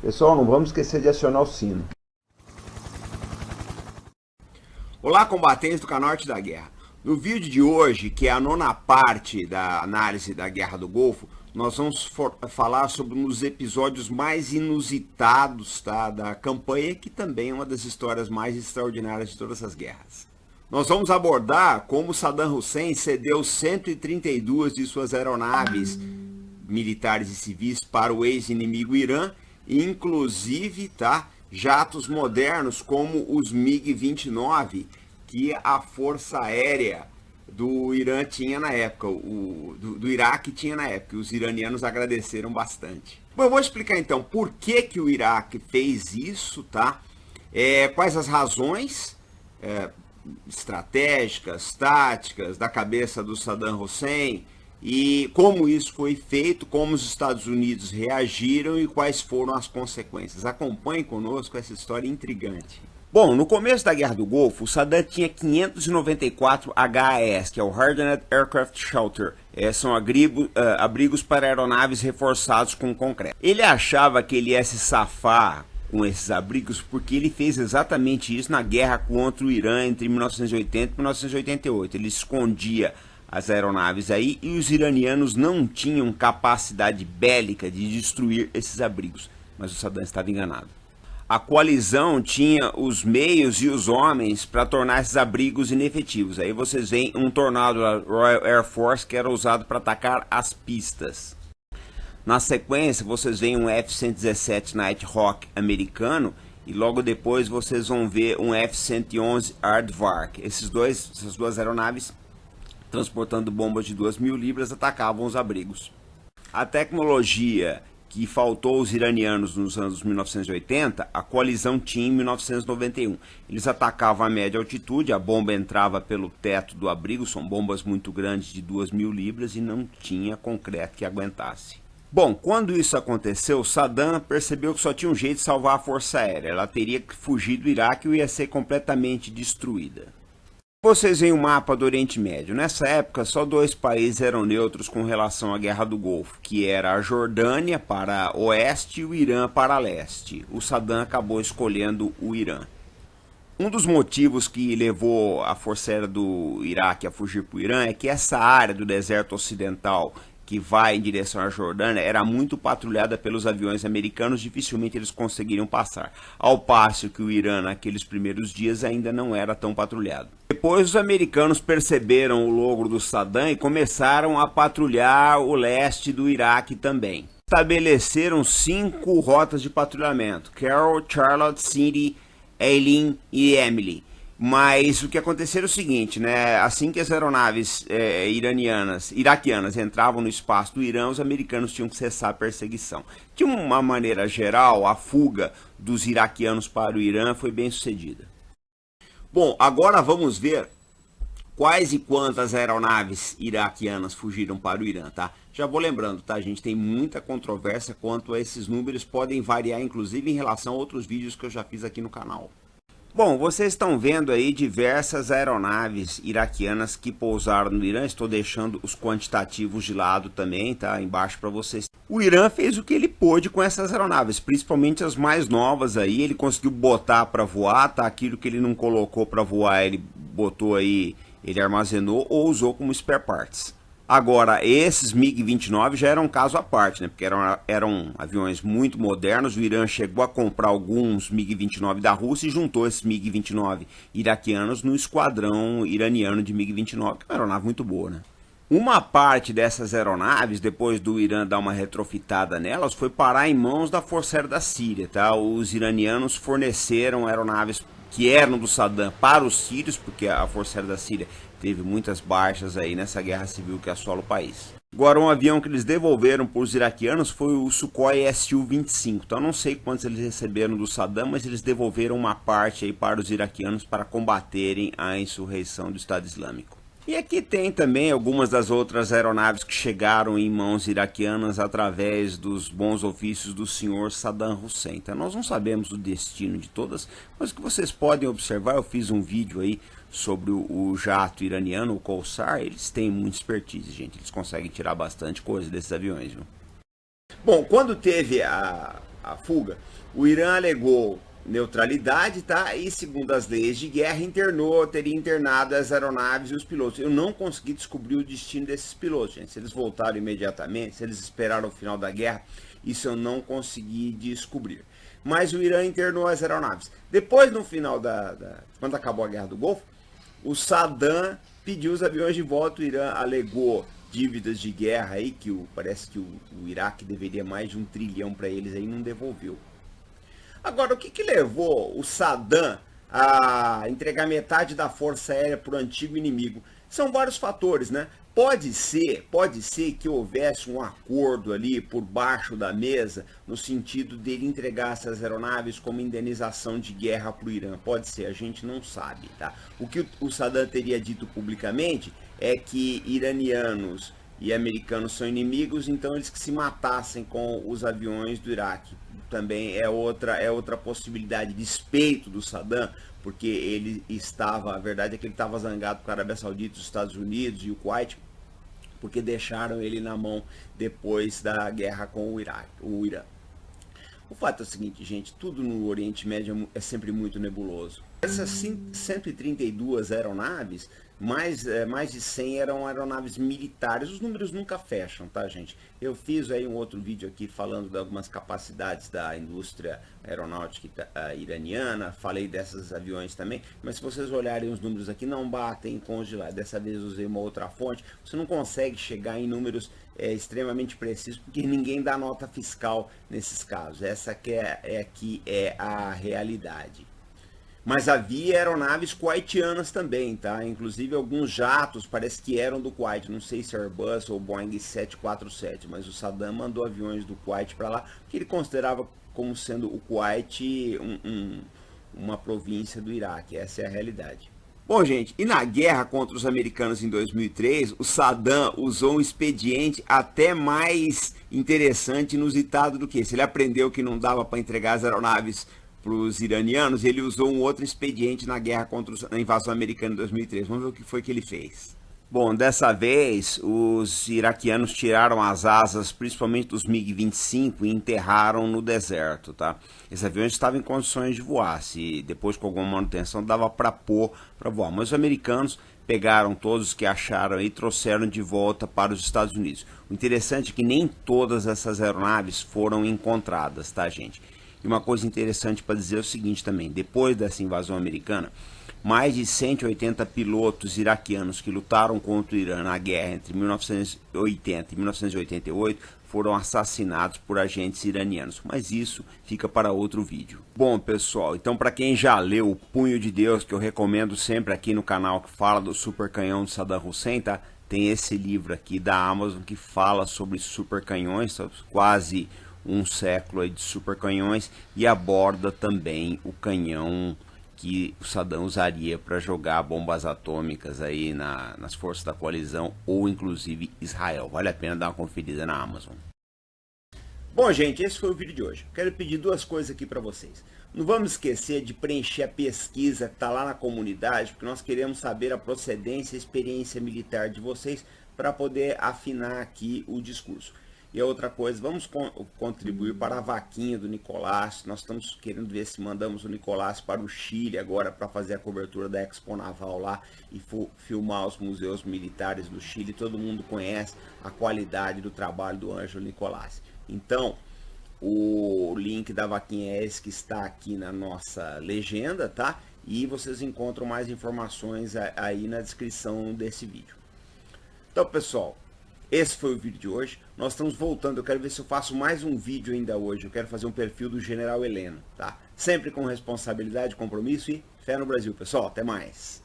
Pessoal, não vamos esquecer de acionar o sino. Olá, combatentes do canal Arte da Guerra. No vídeo de hoje, que é a 9ª parte da análise da Guerra do Golfo, nós vamos falar sobre um dos episódios mais inusitados, tá, da campanha, que também é uma das histórias mais extraordinárias de todas as guerras. Nós vamos abordar como Saddam Hussein cedeu 132 de suas aeronaves militares e civis para o ex-inimigo Irã, inclusive, tá, jatos modernos como os MiG-29, que a Força Aérea do Irã tinha na época, do Iraque tinha na época, e os iranianos agradeceram bastante. Bom, eu vou explicar então por que o Iraque fez isso, tá? Quais as razões estratégicas, táticas da cabeça do Saddam Hussein, e como isso foi feito, como os Estados Unidos reagiram e quais foram as consequências. Acompanhe conosco essa história intrigante. Bom, no começo da Guerra do Golfo, o Saddam tinha 594 HAS, que é o Hardened Aircraft Shelter. São abrigos para aeronaves reforçados com concreto. Ele achava que ele ia se safar com esses abrigos porque ele fez exatamente isso na guerra contra o Irã entre 1980 e 1988. Ele escondia as aeronaves aí e os iranianos não tinham capacidade bélica de destruir esses abrigos, mas o Saddam estava enganado. A coalizão tinha os meios e os homens para tornar esses abrigos inefetivos. Aí vocês veem um Tornado da Royal Air Force que era usado para atacar as pistas. Na sequência vocês veem um F-117 Nighthawk americano e logo depois vocês vão ver um F-111 Aardvark. Essas duas aeronaves, transportando bombas de 2.000 libras, atacavam os abrigos. A tecnologia que faltou aos iranianos nos anos 1980, a coalizão tinha em 1991. Eles atacavam a média altitude, a bomba entrava pelo teto do abrigo, são bombas muito grandes de 2.000 libras e não tinha concreto que aguentasse. Bom, quando isso aconteceu, Saddam percebeu que só tinha um jeito de salvar a Força Aérea. Ela teria que fugir do Iraque e ia ser completamente destruída. Vocês veem o mapa do Oriente Médio. Nessa época, só 2 países eram neutros com relação à Guerra do Golfo, que era a Jordânia para oeste e o Irã para leste. O Saddam acabou escolhendo o Irã. Um dos motivos que levou a Força Aérea do Iraque a fugir para o Irã é que essa área do deserto ocidental que vai em direção à Jordânia era muito patrulhada pelos aviões americanos, dificilmente eles conseguiriam passar. Ao passo que o Irã, naqueles primeiros dias, ainda não era tão patrulhado. Depois os americanos perceberam o logro do Saddam e começaram a patrulhar o leste do Iraque também. Estabeleceram 5 rotas de patrulhamento: Carroll, Charlotte, Cindy, Eileen e Emily. Mas o que aconteceu era o seguinte, né? Assim que as aeronaves iraquianas entravam no espaço do Irã, os americanos tinham que cessar a perseguição. De uma maneira geral, a fuga dos iraquianos para o Irã foi bem sucedida. Bom, agora vamos ver quais e quantas aeronaves iraquianas fugiram para o Irã, tá? Já vou lembrando, tá, gente? Tem muita controvérsia quanto a esses números, podem variar inclusive em relação a outros vídeos que eu já fiz aqui no canal. Bom, vocês estão vendo aí diversas aeronaves iraquianas que pousaram no Irã. Estou deixando os quantitativos de lado também, tá? Embaixo para vocês. O Irã fez o que ele pôde com essas aeronaves, principalmente as mais novas aí. Ele conseguiu botar para voar, tá? Aquilo que ele não colocou para voar, ele botou aí, ele armazenou ou usou como spare parts. Agora, esses MiG-29 já eram um caso à parte, né? Porque eram aviões muito modernos. O Irã chegou a comprar alguns MiG-29 da Rússia e juntou esses MiG-29 iraquianos no esquadrão iraniano de MiG-29, que é uma aeronave muito boa, né? Uma parte dessas aeronaves, depois do Irã dar uma retrofitada nelas, foi parar em mãos da Força Aérea da Síria, tá? Os iranianos forneceram aeronaves que eram do Saddam para os sírios, porque a Força Aérea da Síria teve muitas baixas aí nessa guerra civil que assola o país. Agora, um avião que eles devolveram para os iraquianos foi o Sukhoi Su-25. Então, eu não sei quantos eles receberam do Saddam, mas eles devolveram uma parte aí para os iraquianos para combaterem a insurreição do Estado Islâmico. E aqui tem também algumas das outras aeronaves que chegaram em mãos iraquianas através dos bons ofícios do senhor Saddam Hussein. Então, nós não sabemos o destino de todas, mas o que vocês podem observar, eu fiz um vídeo aí sobre o jato iraniano, o Corsair. Eles têm muita expertise, gente. Eles conseguem tirar bastante coisa desses aviões, viu? Bom, quando teve a fuga, o Irã alegou neutralidade, tá? E segundo as leis de guerra, teria internado as aeronaves e os pilotos. Eu não consegui descobrir o destino desses pilotos, gente. Se eles voltaram imediatamente, se eles esperaram o final da guerra, isso eu não consegui descobrir. Mas o Irã internou as aeronaves. Depois, no final quando acabou a Guerra do Golfo, o Saddam pediu os aviões de volta. O Irã alegou dívidas de guerra aí, que parece que o Iraque deveria mais de 1 trilhão para eles aí, não devolveu. Agora, o que levou o Saddam a entregar metade da força aérea para o antigo inimigo? São vários fatores, né? Pode ser que houvesse um acordo ali por baixo da mesa, no sentido dele entregar essas aeronaves como indenização de guerra para o Irã. Pode ser, a gente não sabe, tá? O que o Saddam teria dito publicamente é que iranianos e americanos são inimigos, então eles que se matassem com os aviões do Iraque. Também é outra possibilidade, despeito do Saddam, porque ele estava, a verdade é que ele estava zangado com a Arábia Saudita, os Estados Unidos e o Kuwait, porque deixaram ele na mão depois da guerra com o Irã. O fato é o seguinte, gente, tudo no Oriente Médio é sempre muito nebuloso. Essas 132 aeronaves, mais de 100 eram aeronaves militares. Os números nunca fecham, tá, gente? Eu fiz aí um outro vídeo aqui falando de algumas capacidades da indústria aeronáutica iraniana, falei desses aviões também, mas se vocês olharem os números aqui, não batem com os de lá. Dessa vez usei uma outra fonte. Você não consegue chegar em números extremamente precisos, porque ninguém dá nota fiscal nesses casos. Essa que é a realidade. Mas havia aeronaves kuwaitianas também, tá? Inclusive alguns jatos parece que eram do Kuwait, não sei se Airbus ou Boeing 747, mas o Saddam mandou aviões do Kuwait para lá, que ele considerava como sendo o Kuwait uma província do Iraque. Essa é a realidade. Bom, gente, e na guerra contra os americanos em 2003, o Saddam usou um expediente até mais interessante e inusitado do que esse. Ele aprendeu que não dava para entregar as aeronaves para os iranianos, ele usou um outro expediente na guerra contra a invasão americana em 2003. Vamos ver o que foi que ele fez. Bom, dessa vez, os iraquianos tiraram as asas, principalmente dos MiG-25, e enterraram no deserto, tá? Esses aviões estavam em condições de voar, se depois com alguma manutenção dava para pôr para voar. Mas os americanos pegaram todos os que acharam e trouxeram de volta para os Estados Unidos. O interessante é que nem todas essas aeronaves foram encontradas, tá, gente? E uma coisa interessante para dizer é o seguinte também, depois dessa invasão americana, mais de 180 pilotos iraquianos que lutaram contra o Irã na guerra entre 1980 e 1988 foram assassinados por agentes iranianos, mas isso fica para outro vídeo. Bom, pessoal, então para quem já leu O Punho de Deus, que eu recomendo sempre aqui no canal, que fala do super canhão de Saddam Hussein, tá? Tem esse livro aqui da Amazon que fala sobre super canhões, quase um século aí de super canhões, e aborda também o canhão que o Saddam usaria para jogar bombas atômicas aí nas forças da coalizão ou inclusive Israel. Vale a pena dar uma conferida na Amazon. Bom, gente, esse foi o vídeo de hoje. Quero pedir duas coisas aqui para vocês. Não vamos esquecer de preencher a pesquisa que está lá na comunidade, porque nós queremos saber a procedência e experiência militar de vocês para poder afinar aqui o discurso. E a outra coisa, vamos contribuir para a vaquinha do Nicolás. Nós estamos querendo ver se mandamos o Nicolás para o Chile agora para fazer a cobertura da Expo Naval lá e filmar os museus militares do Chile. Todo mundo conhece a qualidade do trabalho do Ângelo Nicolás. Então, o link da vaquinha é esse que está aqui na nossa legenda, tá? E vocês encontram mais informações aí na descrição desse vídeo. Então, pessoal, esse foi o vídeo de hoje. Nós estamos voltando. Eu quero ver se eu faço mais um vídeo ainda hoje. Eu quero fazer um perfil do General Heleno, tá? Sempre com responsabilidade, compromisso e fé no Brasil, pessoal. Até mais.